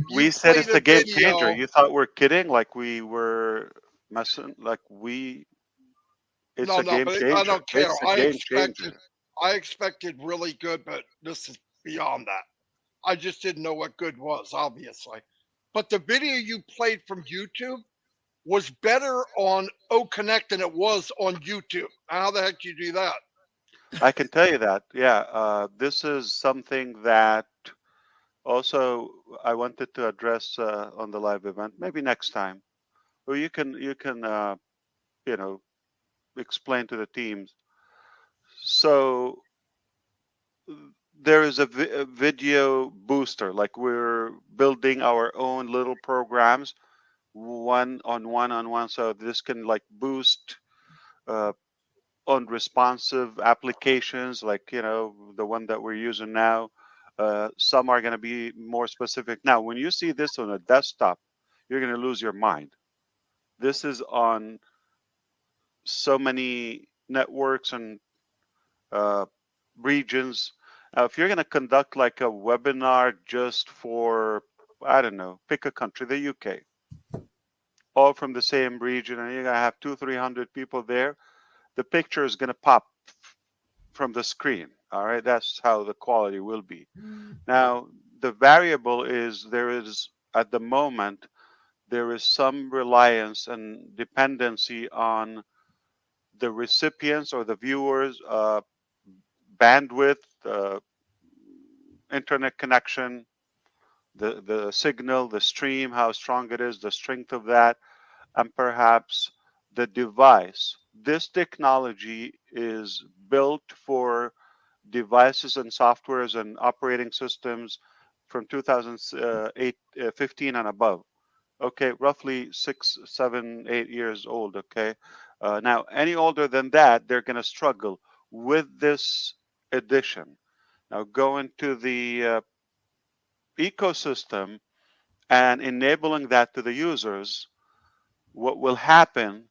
We You said played it's a a game changer. video. You thought we're kidding? Like we were messing? Like it's No, a no, game but I changer. don't care. It's a game changer. I expected really good, but this is beyond that. I just didn't know what good was, obviously. But the video you played from YouTube was better on O Connect than it was on YouTube. How the heck do you do that? I can tell you that. Yeah, this is something that also I wanted to address on the live event. Maybe next time. Or you can you know explain to the teams. So there is a video booster. Like we're building our own little programs, one on one. So this can like boost uh, on responsive applications, like the one that we're using now. Some are going to be more specific. Now, when you see this on a desktop, you're going to lose your mind. This is on so many networks and uh, regions. Now, if you're going to conduct like a webinar just for, I don't know, pick a country, the UK, all from the same region, and you're going to have 300 people there, the picture is going to pop from the screen. All right, that's how the quality will be. Now, the variable is there is at the moment there is some reliance and dependency on the recipients or the viewers' bandwidth, internet connection, the signal, the stream, how strong it is, the strength of that, and perhaps the device. This technology is built for devices and softwares and operating systems from 2008, 15 and above. Okay, roughly 6, 7, 8 years old. Okay, now any older than that, they're going to struggle with this edition. Now, go into the ecosystem and enabling that to the users. What will happen,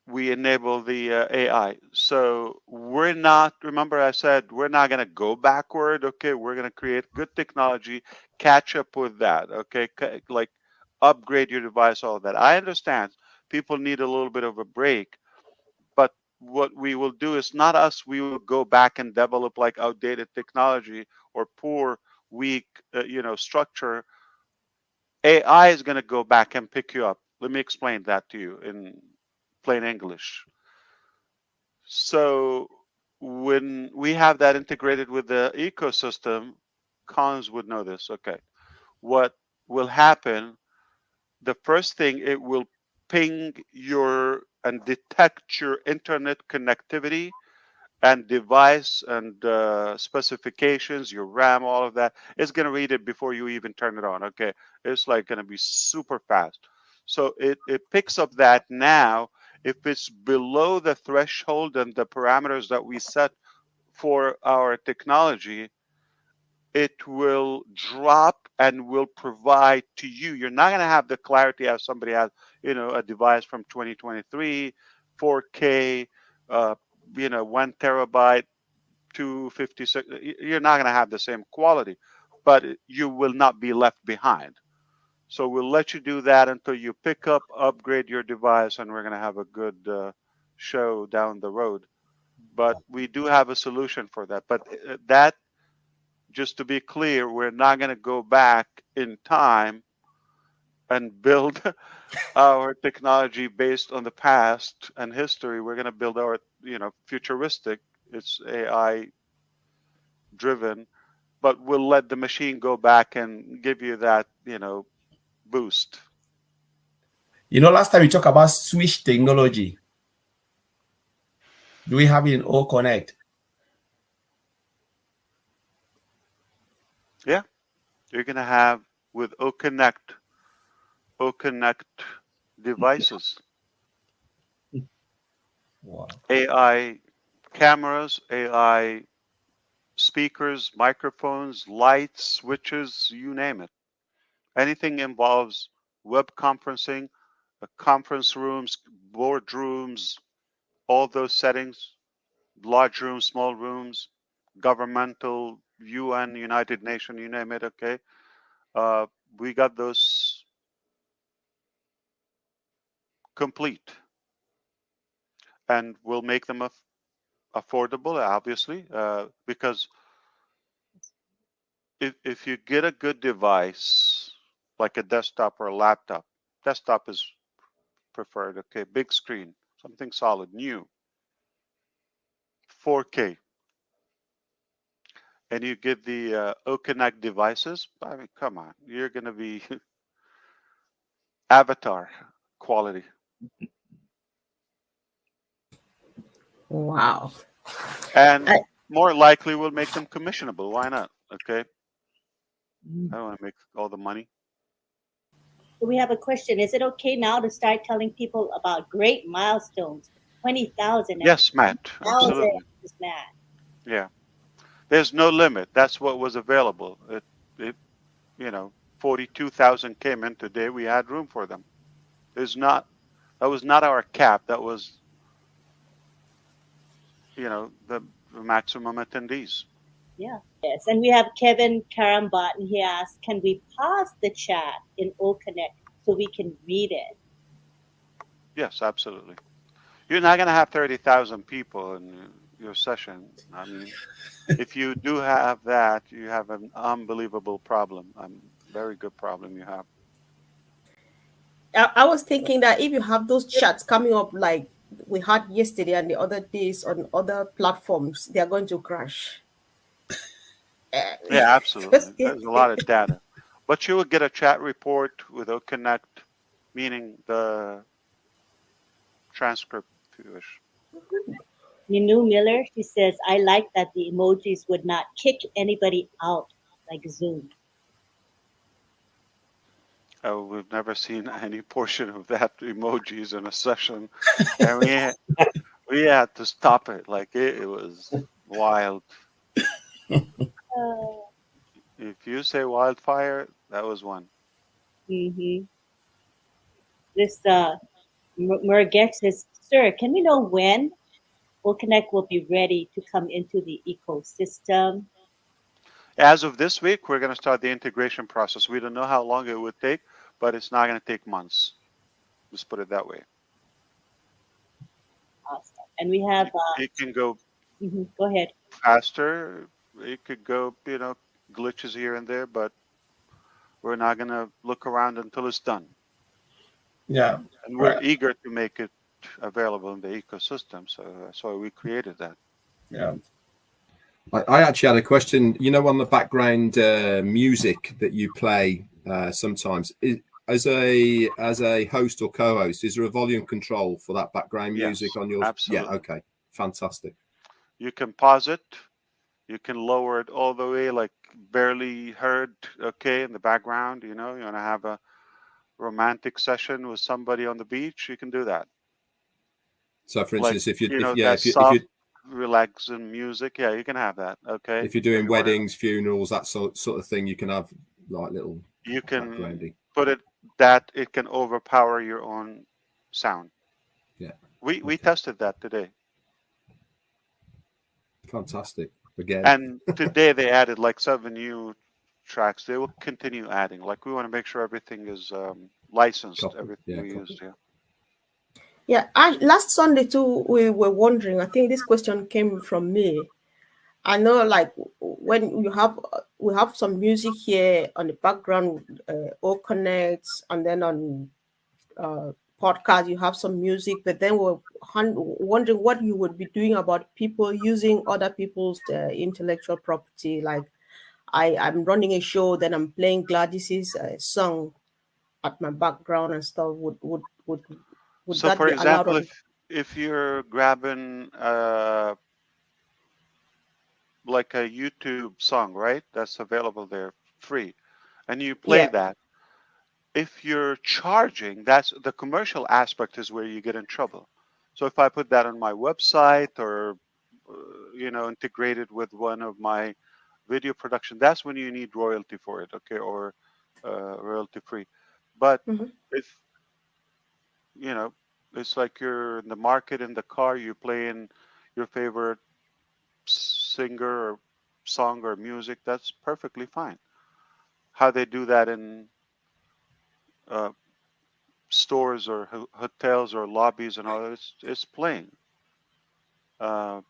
we enable the AI. So we're not, remember I said, we're not going to go backward. Okay, we're going to create good technology, catch up with that. Okay, like upgrade your device, all of that. I understand people need a little bit of a break, but what we will do is not us, we will go back and develop like outdated technology or poor, weak, structure. AI is going to go back and pick you up. Let me explain that to you in plain English. So when we have that integrated with the ecosystem, Cons would know this. Okay. What will happen, the first thing, it will ping your and detect your internet connectivity and device and specifications, your RAM, all of that. It's going to read it before you even turn it on. Okay. It's like going to be super fast. So it picks up that now. If it's below the threshold and the parameters that we set for our technology, it will drop and will provide to you. You're not going to have the clarity as somebody has, a device from 2023, 4K, 1 terabyte, 256. You're not going to have the same quality, but you will not be left behind. So we'll let you do that until you pick up, upgrade your device, and we're going to have a good show down the road. But we do have a solution for that. But that, just to be clear, we're not going to go back in time and build our technology based on the past and history. We're going to build our, futuristic. It's AI driven, but we'll let the machine go back and give you that, boost. Last time we talked about switch technology. Do we have it in O Connect? Yeah, you're going to have with O Connect devices, Wow. AI cameras, AI speakers, microphones, lights, switches, you name it. Anything involves web conferencing, conference rooms, boardrooms, all those settings, large rooms, small rooms, governmental, UN, United Nations, you name it. Okay, we got those complete, and we'll make them affordable, obviously, because if you get a good device like a desktop or a laptop, desktop is preferred. Okay, big screen, something solid, new, 4K, and you get the OConnect devices. I mean, come on, you're gonna be avatar quality. Wow. And I, more likely we'll make them commissionable. Why not? Okay. I don't want to make all the money. So we have a question. Is it okay now to start telling people about great milestones? 20,000. Yes, Matt. Absolutely. Is Matt. Yeah. There's no limit. That's what was available. It 42,000 came in today. We had room for them. That was not our cap. That was, the maximum attendees. Yeah. Yes. And we have Kevin Karambat, and he asks, can we pause the chat in OConnect so we can read it? Yes, absolutely. You're not going to have 30,000 people in your session. I mean, if you do have that, you have an unbelievable problem. A very good problem you have. I was thinking that if you have those chats coming up like we had yesterday and the other days on other platforms, they are going to crash. Yeah, absolutely. There's a lot of data. But you will get a chat report with OConnect, meaning the transcript, if you wish. Minu Miller, she says, I like that the emojis would not kick anybody out like Zoom. Oh, we've never seen any portion of that emojis in a session. And we had to stop it. Like it was wild. If you say wildfire, that was one. Mm-hmm. This Murget says, sir, can we know when OConnect will be ready to come into the ecosystem? As of this week, we're going to start the integration process. We don't know how long it would take, but it's not going to take months. Let's put it that way. Awesome. And we have... it can go go ahead. Faster. It could go, glitches here and there, but we're not going to look around until it's done. Yeah. And we're eager to make it available in the ecosystem. So that's why we created that. Yeah. I actually had a question. On the background music that you play sometimes, as a host or co-host, is there a volume control for that background music on your? Absolutely. Yeah. Okay. Fantastic. You can pause it. You can lower it all the way, like barely heard. Okay, in the background. You want to have a romantic session with somebody on the beach. You can do that. So, for instance, if you relaxing music, yeah, you can have that. Okay. If you're doing weddings, funerals, that sort of thing, you can have like little. You can put it that it can overpower your own sound. Yeah. We tested that today. Fantastic. Again. And today they added like 7 new tracks. They will continue adding. Like we want to make sure everything is licensed. Everything we used. Yeah. Yeah, last Sunday too, we were wondering. I think this question came from me. I know, like when we have some music here on the background, all connects, and then on podcast you have some music. But then we're wondering what you would be doing about people using other people's intellectual property. Like I'm running a show, then I'm playing Gladys's song at my background and stuff. Would so that for be example, allowed? if you're grabbing like a YouTube song, right? That's available there free. And you play that. If you're charging, that's the commercial aspect is where you get in trouble. So if I put that on my website or, integrated with one of my video production, that's when you need royalty for it. Okay. Or royalty free. But if, it's like you're in the market in the car, you're playing your favorite singer or song or music, that's perfectly fine. How they do that in stores or hotels or lobbies and all that, it's plain. Yeah,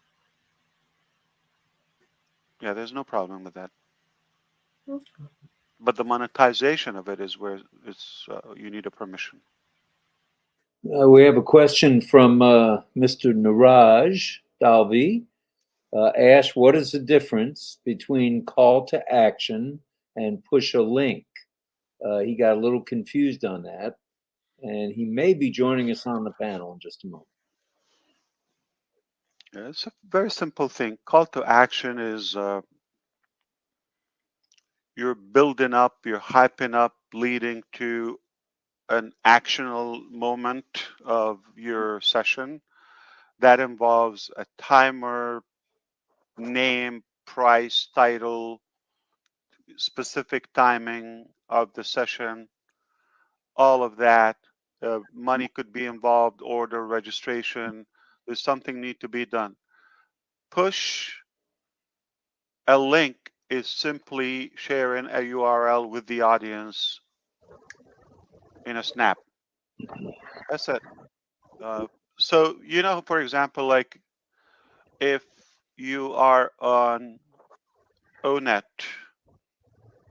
there's no problem with that. But the monetization of it is where it's you need a permission. We have a question from Mr. Niraj Dalvi. Ash, what is the difference between call to action and push a link? He got a little confused on that, and he may be joining us on the panel in just a moment. Yeah, it's a very simple thing. Call to action is you're building up, you're hyping up, leading to an actionable moment of your session. That involves a timer, name, price, title, specific timing of the session, all of that. Money could be involved, order, registration. There's something need to be done. Push a link is simply sharing a URL with the audience in a snap. That's it. So, you know, for example, like if you are on ONET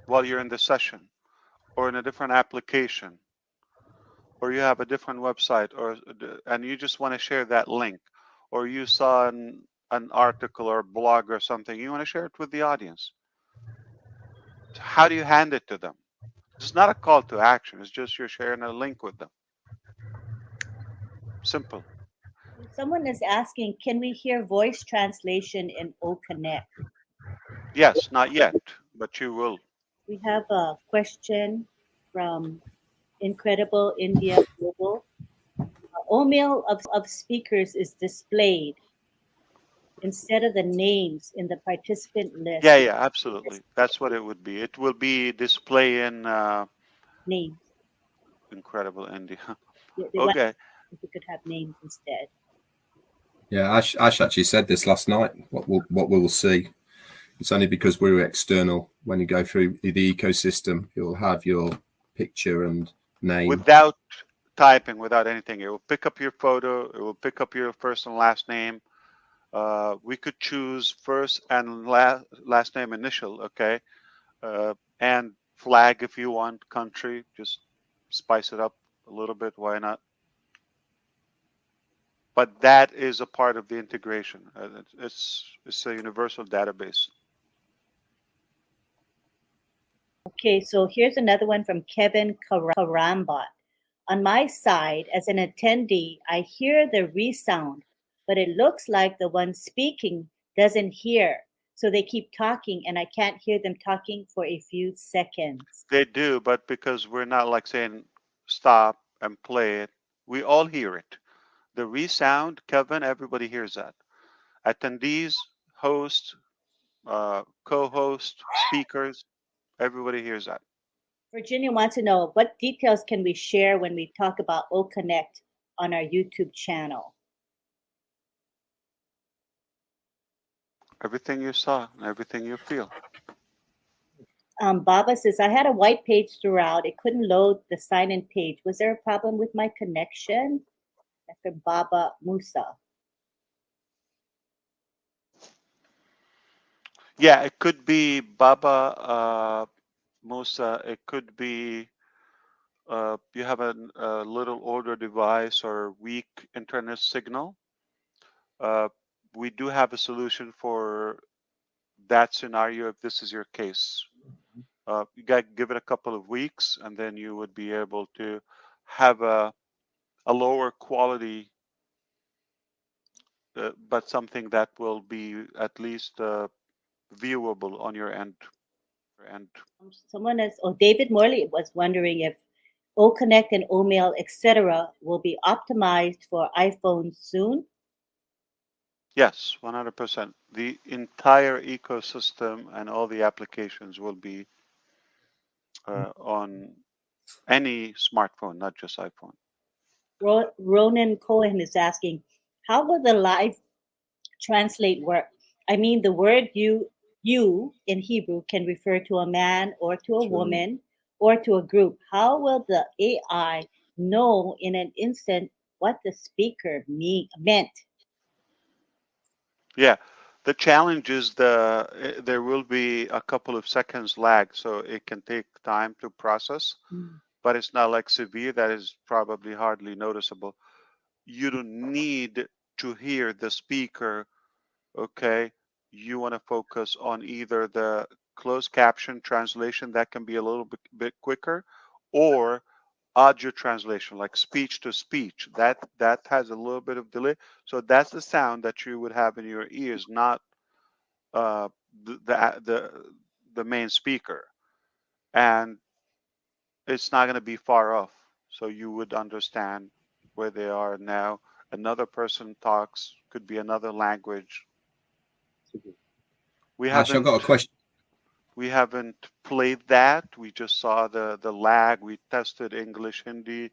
while you're in the session, or in a different application, or you have a different website, or and you just want to share that link, or you saw an article or blog or something, you want to share it with the audience. How do you hand it to them? It's not a call to action. It's just you're sharing a link with them. Simple. Someone is asking, can we hear voice translation in OConnect? Yes, not yet, but you will. We have a question from Incredible India Global. Email of speakers is displayed instead of the names in the participant list. Yeah, absolutely. That's what it would be. It will be display in names. Incredible India. Okay. If we could have names instead. Yeah, Ash actually said this last night. What we will see. It's only because we're external. When you go through the ecosystem, you'll have your picture and name. Without typing, without anything. It will pick up your photo. It will pick up your first and last name. We could choose first and last name initial, okay? And flag if you want, country. Just spice it up a little bit. Why not? But that is a part of the integration. It's a universal database. Okay, so here's another one from Kevin Karambat. On my side, as an attendee, I hear the resound, but it looks like the one speaking doesn't hear. So they keep talking and I can't hear them talking for a few seconds. They do, but because we're not like saying stop and play it, we all hear it. The resound, Kevin, everybody hears that. Attendees, host, co-host, speakers, everybody hears that. Virginia wants to know, what details can we share when we talk about OConnect on our YouTube channel? Everything you saw, everything you feel. Baba says, I had a white page throughout. It couldn't load the sign-in page. Was there a problem with my connection? After Baba Musa. Yeah, it could be Baba Musa. It could be you have a little older device or weak internet signal. We do have a solution for that scenario if this is your case. You got to give it a couple of weeks and then you would be able to have a lower quality, but something that will be at least viewable on your end. Someone else, David Morley was wondering if OConnect and OMail, etc., will be optimized for iPhones soon. Yes, 100%. The entire ecosystem and all the applications will be on any smartphone, not just iPhone. Ronan Cohen is asking, how will the live translate work? I mean, the word you you in Hebrew can refer to a man or to a True. woman or to a group. How will the AI know in an instant what the speaker meant? Yeah, the challenge is there will be a couple of seconds lag, so it can take time to process, but it's not like severe that is probably hardly noticeable. You don't need to hear the speaker, okay? You want to focus on either the closed caption translation that can be a little bit quicker, or audio translation, like speech to speech. That has a little bit of delay. So that's the sound that you would have in your ears, not uh, the main speaker, and it's not going to be far off. So you would understand where they are now. Another person talks, could be another language. We Ash, I've got a question. We haven't played that. We just saw the lag. We tested English, Hindi,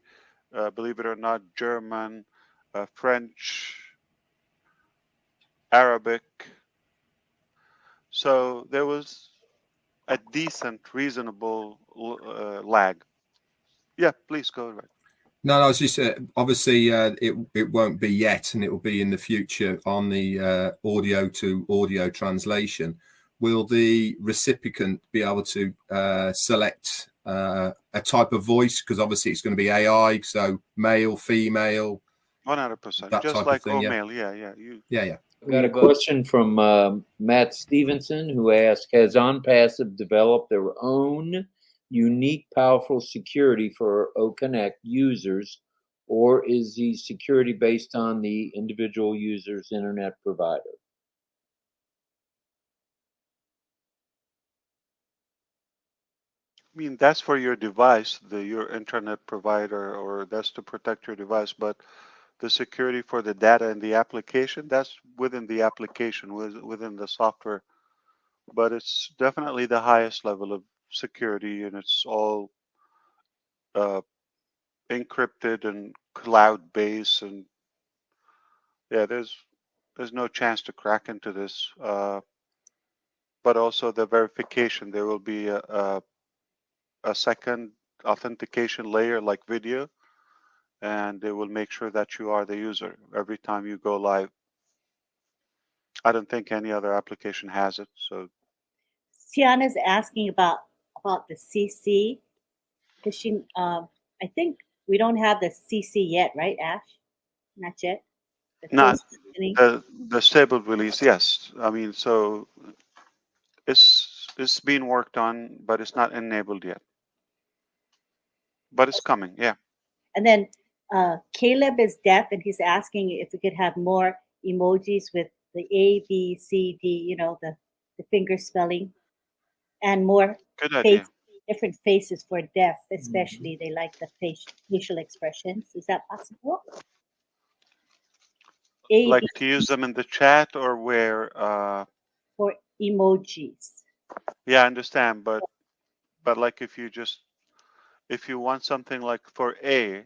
believe it or not, German, French, Arabic. So there was a decent, reasonable lag. Yeah, please go ahead. No, I was just obviously it won't be yet, and it will be in the future on the audio to audio translation. Will the recipient be able to select a type of voice? Because obviously it's going to be AI, so male, female, 100%. that Just type like of thing. OMail. Yeah. We got a question from Matt Stevenson, who asked, has OnPassive developed their own unique, powerful security for OConnect users, or is the security based on the individual user's internet provider? I mean, that's for your device, your internet provider, or that's to protect your device. But the security for the data in the application, that's within the application, within the software. But it's definitely the highest level of security, and it's all encrypted and cloud-based. And yeah, there's no chance to crack into this. But also the verification, there will be a second authentication layer like video, and it will make sure that you are the user every time you go live. I don't think any other application has it. So Tiana's asking about the CC, because she I think we don't have the CC yet, right, Ash? Not yet. not the stable release. Yes, I mean, so it's being worked on, but it's not enabled yet. But it's coming. Yeah. And then Caleb is deaf, and he's asking if we could have more emojis with the A, B, C, D, the finger spelling, and more Good idea. different faces for deaf, especially. They like the facial expressions. Is that possible? Like to use them in the chat or where? For emojis. Yeah, I understand, but like if you want something like for A,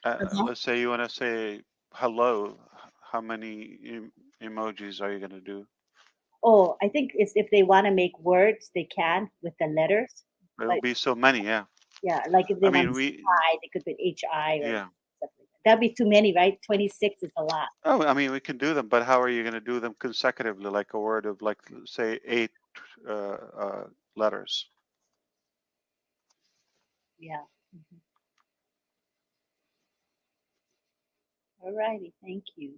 let's say you want to say hello, how many emojis are you going to do? Oh, I think it's if they want to make words, they can with the letters. There'll be so many, yeah. Yeah, like if they want to say hi, they could put HI or something like that. That'd be too many, right? 26 is a lot. Oh, I mean, we can do them, but how are you going to do them consecutively, like a word of, like, say, 8 letters? Yeah. All righty, thank you.